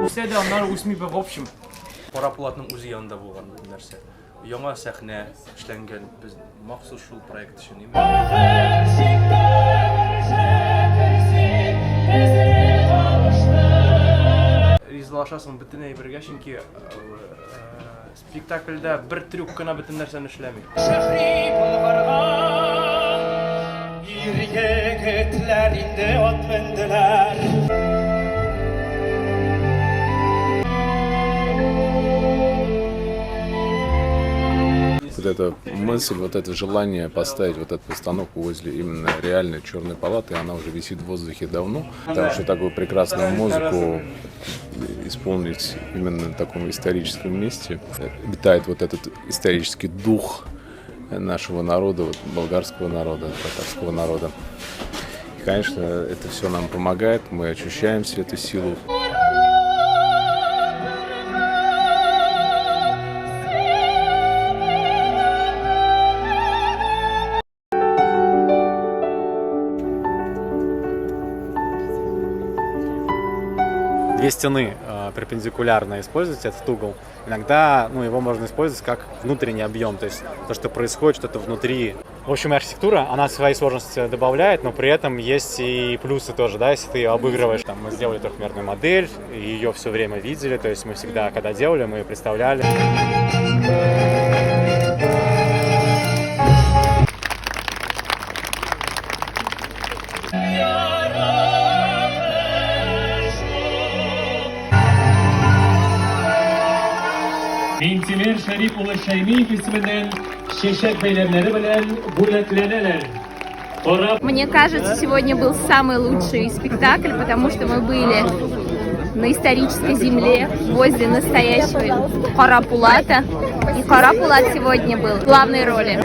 Üstədə onlar usmi və в общем. Qarapılatın uzu yanında bolğan нәрсә. Яңа сәхнә эшләнгән без махсус шул проект өчен. Ризалашасың бөтен әйбергә, чөнки спектакльдә бер трюк кына бөтен нәрсәне эшләми. Вот эта мысль, вот это желание поставить вот эту постановку возле именно реальной черной палаты, она уже висит в воздухе давно. Потому что такую прекрасную музыку исполнить именно на таком историческом месте, витает вот этот исторический дух нашего народа, вот, болгарского народа, татарского народа. И, конечно, это все нам помогает, мы ощущаем всю эту силу. Две стены перпендикулярно использовать этот угол. Иногда его можно использовать как внутренний объем, то есть то, что происходит что-то внутри. В общем, архитектура, она свои сложности добавляет, но при этом есть и плюсы тоже, да, если ты ее обыгрываешь. Там, мы сделали трехмерную модель, и ее все время видели, то есть мы всегда, когда делали, мы ее представляли. Mintimir Şerif Ulu Şeymiyev isminden Şişek beylerleri bilen buletleneler. Мне кажется, сегодня был самый лучший спектакль, потому что мы были на исторической земле, возле настоящего Карапулата. И Карапулат сегодня был в главной роли.